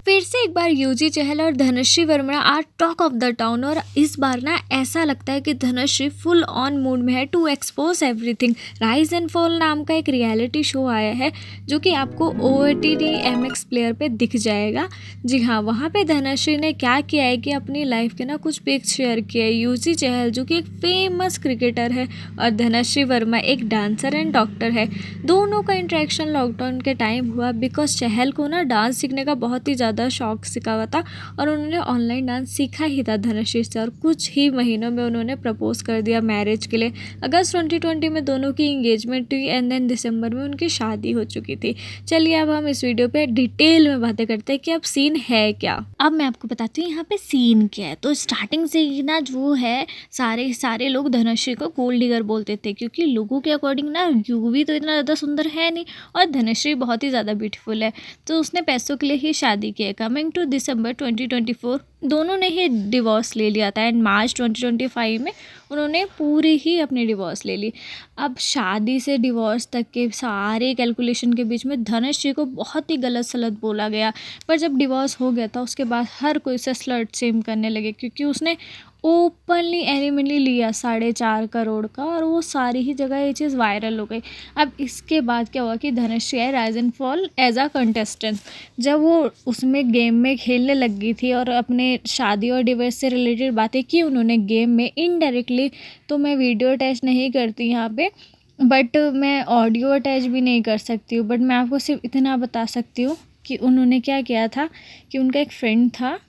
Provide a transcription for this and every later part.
फिर से एक बार यूजी चहल और Dhanashree Verma are talk of the town. और इस बार ना ऐसा लगता है कि धनश्री फुल ऑन मूड में है to expose everything. Rise and fall नाम का एक रियलिटी शो आया है जो कि आपको OTT MX प्लेयर पे दिख जाएगा। जी हाँ, वहाँ पे धनश्री ने क्या किया है कि अपनी लाइफ के ना कुछ पिक्स शेयर किए है। यूजी चहल जो कि एक फेमस क्रिकेटर है और धनश्री वर्मा एक डांसर एंड डॉक्टर है, दोनों का इंटरेक्शन लॉकडाउन के टाइम हुआ बिकॉज चहल को ना डांस सीखने का बहुत ही ज़्यादा शौक सीखा हुआ था और उन्होंने ऑनलाइन डांस सीखा ही था धनश्री से। और कुछ ही महीनों में उन्होंने प्रपोज कर दिया मैरिज के लिए। अगस्त 2020 में दोनों की इंगेजमेंट हुई एंड देन दिसंबर में उनकी शादी हो चुकी थी। चलिए अब हम इस वीडियो पे डिटेल में बातें करते हैं कि अब सीन है क्या। अब मैं आपको बताती हूँ यहाँ पे सीन क्या है। तो स्टार्टिंग से ही ना जो है सारे लोग धनश्री को गोल्ड डिगर बोलते थे क्योंकि लोगों के अकॉर्डिंग ना यूवी तो इतना ज़्यादा सुंदर है नहीं और धनश्री बहुत ही ज़्यादा ब्यूटीफुल है, तो उसने पैसों के लिए ही शादी की है। कमिंग टू दिसंबर 2024 दोनों ने ही डिवोर्स ले लिया था एंड मार्च 2025 में उन्होंने पूरी ही अपनी डिवोर्स ले ली। अब शादी से डिवोर्स तक के सारे कैलकुलेशन के बीच में धनश्री को बहुत ही गलत सलत बोला गया, पर जब डिवोर्स हो गया था उसके बाद हर कोई से स्लट सेम करने लगे क्योंकि उसने ओपनली एनिमली लिया 4.5 करोड़ का और वो सारी ही जगह ये चीज़ वायरल हो गई। अब इसके बाद क्या हुआ कि धनश्री आई rise and fall as a contestant. जब वो उसमें गेम में खेलने लग गई थी और अपने शादी और डिवोर्स से रिलेटेड बातें की उन्होंने गेम में इनडायरेक्टली, तो मैं वीडियो अटैच नहीं करती यहाँ पे, बट मैं ऑडियो अटैच भी नहीं कर सकती हूँ। बट मैं आपको सिर्फ इतना बता सकती हूँ कि उन्होंने क्या किया था कि उनका एक फ्रेंड था,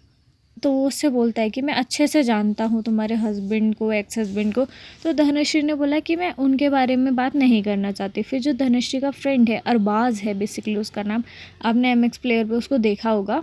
तो वो उससे बोलता है कि मैं अच्छे से जानता हूँ तुम्हारे हस्बैंड को, एक्स हस्बैंड को। तो धनश्री ने बोला कि मैं उनके बारे में बात नहीं करना चाहती। फिर जो धनश्री का फ्रेंड है, अरबाज है बेसिकली उसका नाम, आपने MX प्लेयर पे उसको देखा होगा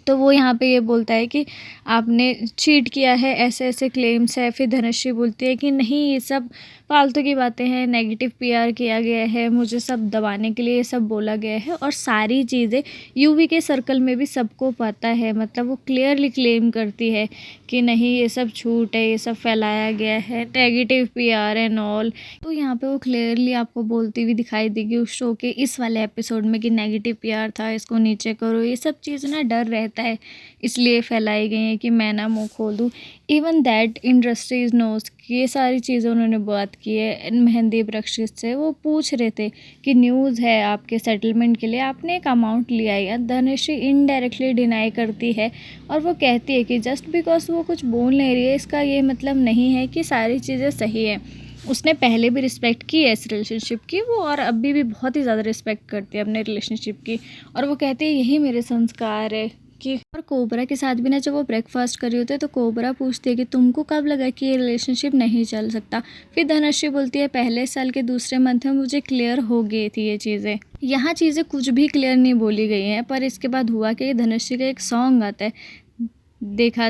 तो वो यहाँ पे ये बोलता है कि आपने चीट किया है, ऐसे ऐसे क्लेम्स है। फिर धनश्री बोलती है कि नहीं ये सब फालतू की बातें हैं, नेगेटिव PR किया गया है, मुझे सब दबाने के लिए ये सब बोला गया है और सारी चीज़ें यूवी के सर्कल में भी सबको पता है। मतलब वो क्लियरली क्लेम करती है कि नहीं ये सब झूठ है, ये सब फैलाया गया है, नेगेटिव PR एंड ऑल। तो यहाँ पे वो क्लियरली आपको बोलती हुई दिखाई देगी उस शो के इस वाले एपिसोड में कि नेगेटिव PR था, इसको नीचे करो। ये सब चीज़ ना डर रहता है इसलिए फैलाई गई हैं कि मैं ना मुँह खोल दूँ। इवन दैट इंडस्ट्रीज नोज कि ये सारी चीज़ें उन्होंने बात की है। मेहंदीप रक्षित से वो पूछ रहे थे कि न्यूज़ है आपके सेटलमेंट के लिए, आपने एक अमाउंट लिया है। धनश्री इनडायरेक्टली डिनाई करती है और वो कहती है कि जस्ट बिकॉज वो कुछ बोल नहीं रही है इसका ये मतलब नहीं है कि सारी चीज़ें सही है। उसने पहले भी रिस्पेक्ट की है इस रिलेशनशिप की वो, और अभी भी बहुत ही ज़्यादा रिस्पेक्ट करती है अपने रिलेशनशिप की। और वो कहती है यही मेरे संस्कार है कि। और कोबरा के साथ भी ना जब वो ब्रेकफास्ट कर रही होती है तो कोबरा पूछती है कि तुमको कब लगा कि ये रिलेशनशिप नहीं चल सकता। फिर धनश्री बोलती है पहले साल के दूसरे मंथ में मुझे क्लियर हो गई थी ये चीज़ें। यहाँ चीज़ें कुछ भी क्लियर नहीं बोली गई हैं, पर इसके बाद हुआ कि धनश्री का एक सॉन्ग आता है देखा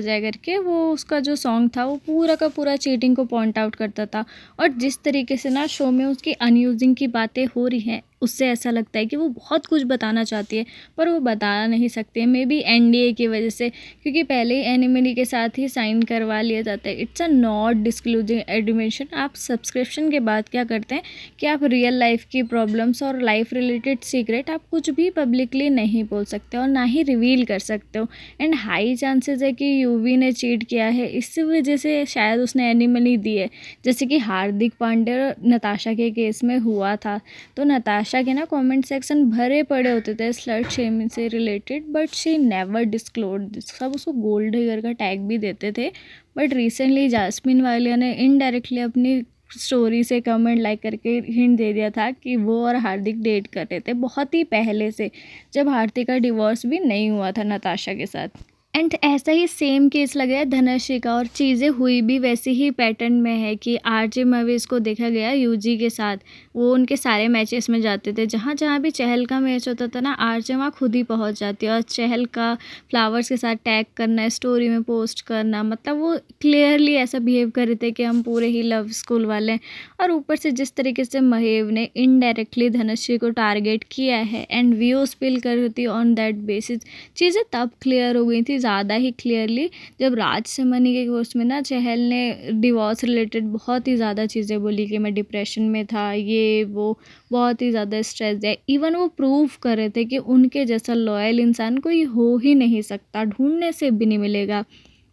जाए करके। वो उसका जो सॉन्ग था वो पूरा का पूरा चीटिंग को पॉइंट आउट करता था। और जिस तरीके से ना शो में उसकी अनयूजिंग की बातें हो रही हैं उससे ऐसा लगता है कि वो बहुत कुछ बताना चाहती है पर वो बता नहीं सकती है। मे बी NDA की वजह से, क्योंकि पहले ही एनिमली के साथ ही साइन करवा लिया जाता है। It's a not disclosing admission. आप सब्सक्रिप्शन के बाद क्या करते हैं कि आप रियल लाइफ की प्रॉब्लम्स और लाइफ रिलेटेड सीक्रेट आप कुछ भी पब्लिकली नहीं बोल सकते और ना ही रिवील कर सकते हो। एंड हाई चांसेस है कि यूवी ने चीट किया है, इसी वजह से शायद उसने एनिमली दी है, जैसे कि हार्दिक पांड्या और नताशा के केस में हुआ था। तो नताशा के ना कमेंट सेक्शन भरे पड़े होते थे स्लट शेमिंग से related, but she never disclose this. सब उसको गोल्ड डिगर का टैग भी देते थे, बट रिसेंटली जास्मिन वालिया ने इनडायरेक्टली अपनी स्टोरी से कमेंट लाइक करके हिंट दे दिया था कि वो और हार्दिक डेट कर रहे थे बहुत ही पहले से, जब हार्दिक का डिवोर्स भी नहीं हुआ था नताशा के साथ। एंड ऐसा ही सेम केस लग रहा है धनश्री का, और चीज़ें हुई भी वैसे ही पैटर्न में है कि RJ मवेश को देखा गया यूजी के साथ। वो उनके सारे मैचेस में जाते थे, जहाँ जहाँ भी चहल का मैच होता था ना RJ वहाँ खुद ही पहुँच जाती है और चहल का फ्लावर्स के साथ टैग करना, स्टोरी में पोस्ट करना, मतलब वो क्लियरली ऐसा बिहेव कर रहे थे कि हम पूरे ही लव स्कूल वाले हैं। और ऊपर से जिस तरीके से महेव ने इनडायरेक्टली धनश्री को टारगेट किया है एंड व्यूज पिल कर रही थी ऑन दैट बेसिस, चीज़ें तब क्लियर हो गई थी। ज़्यादा ही क्लियरली जब राजसमनी के कोर्स में ना चहल ने डिवोर्स रिलेटेड बहुत ही ज़्यादा चीज़ें बोली कि मैं डिप्रेशन में था, ये वो बहुत ही ज़्यादा स्ट्रेस है। इवन वो प्रूव कर रहे थे कि उनके जैसा लॉयल इंसान कोई हो ही नहीं सकता, ढूंढने से भी नहीं मिलेगा।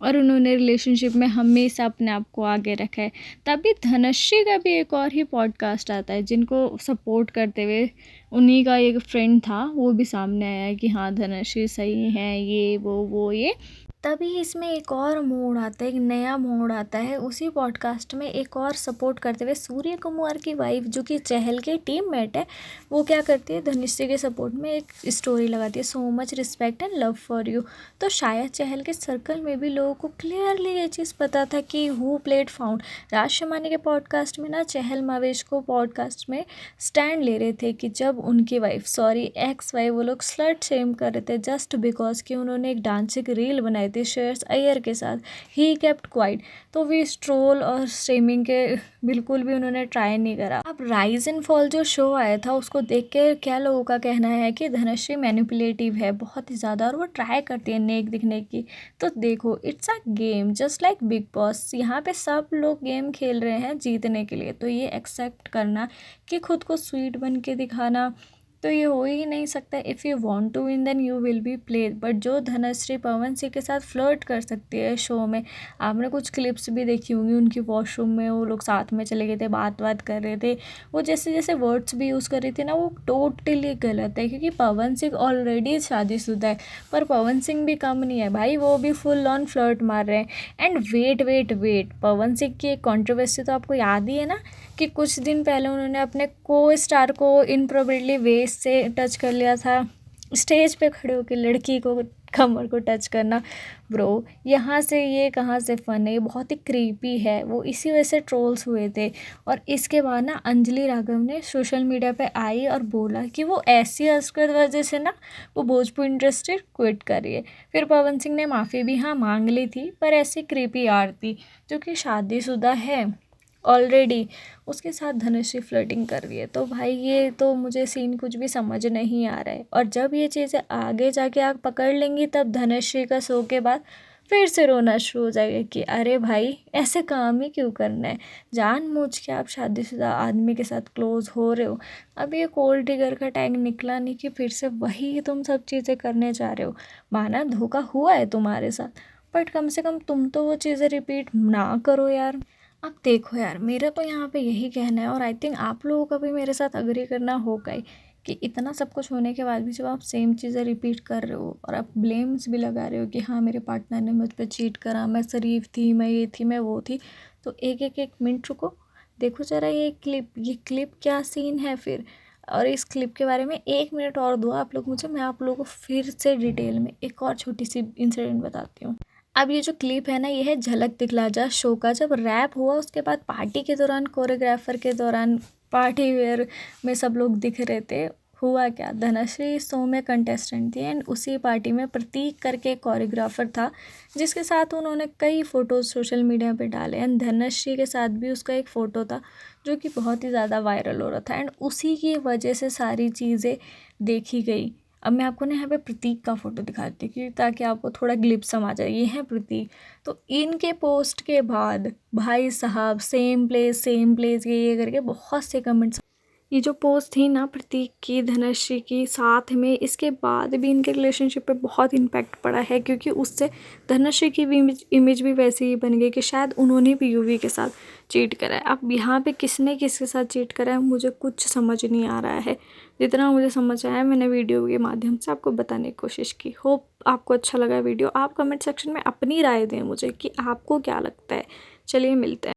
और उन्होंने रिलेशनशिप में हमेशा अपने आप को आगे रखा है। तभी धनश्री का भी एक और ही पॉडकास्ट आता है जिनको सपोर्ट करते हुए उन्हीं का एक फ्रेंड था, वो भी सामने आया है कि हाँ धनश्री सही है, ये वो ये। तभी इसमें एक और मोड़ आता है, एक नया मोड़ आता है उसी पॉडकास्ट में। एक और सपोर्ट करते हुए सूर्य कुमार की वाइफ जो कि चहल के टीममेट है, वो क्या करती है धनुश्री के सपोर्ट में एक स्टोरी लगाती है, so much respect and love for you. तो शायद चहल के सर्कल में भी लोगों को क्लियरली ये चीज़ पता था कि हु प्लेड फाउंड। राज शमानी के पॉडकास्ट में ना चहल मावेश को पॉडकास्ट में स्टैंड ले रहे थे कि जब उनकी वाइफ एक्स वाइफ वो लोग स्लट शेम कर रहे थे जस्ट बिकॉज कि उन्होंने एक डांसिंग रील बनाई थी श्रेयस अय्यर के साथ, ही केप्ट क्वाइट। तो वे ट्रोल और स्ट्रीमिंग के बिल्कुल भी उन्होंने ट्राई नहीं करा। अब राइज एंड फॉल जो शो आया था उसको देख के क्या लोगों का कहना है कि धनश्री मैनिपुलेटिव है बहुत ही ज़्यादा और वो ट्राई करती है नेक दिखने की। तो देखो it's a game just like big boss, यहाँ पे सब लोग गेम खेल रहे हैं जीतने के लिए, तो ये एक्सेप्ट करना कि खुद को स्वीट बन के दिखाना तो ये हो ही नहीं सकता। If you want to win then you will be play. But जो धनश्री पवन सिंह के साथ फ्लर्ट कर सकती है शो में, आपने कुछ क्लिप्स भी देखी होंगी उनकी वॉशरूम में वो लोग साथ में चले गए थे, बात कर रहे थे, वो जैसे जैसे वर्ड्स भी यूज़ कर रही थी ना वो टोटली गलत है। क्योंकि पवन सिंह ऑलरेडी शादीशुदा है, पर पवन सिंह भी कम नहीं है भाई, वो भी फुल ऑन फ्लर्ट मार रहे हैं। एंड वेट, पवन सिंह की एक कॉन्ट्रोवर्सी तो आपको याद ही है ना कि कुछ दिन पहले उन्होंने अपने को स्टार को इनप्रोबेटली वेस्ट से टच कर लिया था, स्टेज पे खड़े होकर लड़की को कमर को टच करना। ब्रो यहाँ से ये कहाँ से फ़न है, ये बहुत ही क्रीपी है। वो इसी वजह से ट्रोल्स हुए थे। और इसके बाद ना अंजलि राघव ने सोशल मीडिया पे आई और बोला कि वो ऐसी हरकत वजह से ना वो भोजपुरी इंडस्ट्री क्विट कर रही है। फिर पवन सिंह ने माफ़ी भी हाँ मांग ली थी, पर ऐसी क्रीपी आरती जो कि शादीशुदा है ऑलरेडी, उसके साथ धनुश्री फ्लर्टिंग कर रही है। तो भाई ये तो मुझे सीन कुछ भी समझ नहीं आ रहा है। और जब ये चीज़ें आगे जाके आप पकड़ लेंगी तब धनुश्री का शो के बाद फिर से रोना शुरू हो जाएगा कि अरे भाई ऐसे काम ही क्यों करना है, जानबूझ के आप शादीशुदा आदमी के साथ क्लोज हो रहे हो। अब ये गोल्ड डिगर का टैग निकला नहीं कि फिर से वही तुम सब चीज़ें करने जा रहे हो। माना धोखा हुआ है तुम्हारे साथ, बट कम से कम तुम तो वो चीज़ें रिपीट ना करो यार। अब देखो यार मेरा तो यहाँ पे यही कहना है और आई थिंक आप लोगों का भी मेरे साथ अग्री करना होगा ही कि इतना सब कुछ होने के बाद भी जब आप सेम चीज़ें रिपीट कर रहे हो और आप ब्लेम्स भी लगा रहे हो कि हाँ मेरे पार्टनर ने मुझ पर चीट करा, मैं शरीफ थी, मैं ये थी, मैं वो थी, तो एक मिनट रुको, देखो ज़रा ये क्लिप क्या सीन है फिर। और इस क्लिप के बारे में 1 मिनट और दो आप लोग मुझे, मैं आप लोगों को फिर से डिटेल में एक और छोटी सी इंसिडेंट बताती हूँ। अब ये जो क्लिप है ना ये है झलक दिखला जा शो का। जब रैप हुआ उसके बाद पार्टी के दौरान कोरियोग्राफर के दौरान पार्टी वेयर में सब लोग दिख रहे थे। हुआ क्या, धनश्री शो में कंटेस्टेंट थी एंड उसी पार्टी में प्रतीक करके एक कोरियोग्राफर था जिसके साथ उन्होंने कई फ़ोटोज़ सोशल मीडिया पे डाले एंड धनश्री के साथ भी उसका एक फ़ोटो था जो कि बहुत ही ज़्यादा वायरल हो रहा था एंड उसी की वजह से सारी चीज़ें देखी गई। अब मैं आपको ना यहाँ पे प्रतीक का फ़ोटो दिखाती हूँ कि ताकि आपको थोड़ा ग्लिप्स समझ आ जाए। ये है प्रतीक। तो इनके पोस्ट के बाद भाई साहब सेम प्लेस ये करके बहुत से कमेंट्स। ये जो पोस्ट थी ना प्रतीक की धनश्री की साथ में, इसके बाद भी इनके रिलेशनशिप पे बहुत इम्पैक्ट पड़ा है क्योंकि उससे धनश्री की भी इमेज भी वैसी ही बन गई कि शायद उन्होंने भी यूवी के साथ चीट करा है। अब यहाँ पे किसने किसके साथ चीट करा है मुझे कुछ समझ नहीं आ रहा है। जितना मुझे समझ आया मैंने वीडियो के माध्यम से आपको बताने की कोशिश की। होप आपको अच्छा लगा वीडियो। आप कमेंट सेक्शन में अपनी राय दें मुझे कि आपको क्या लगता है। चलिए मिलते हैं।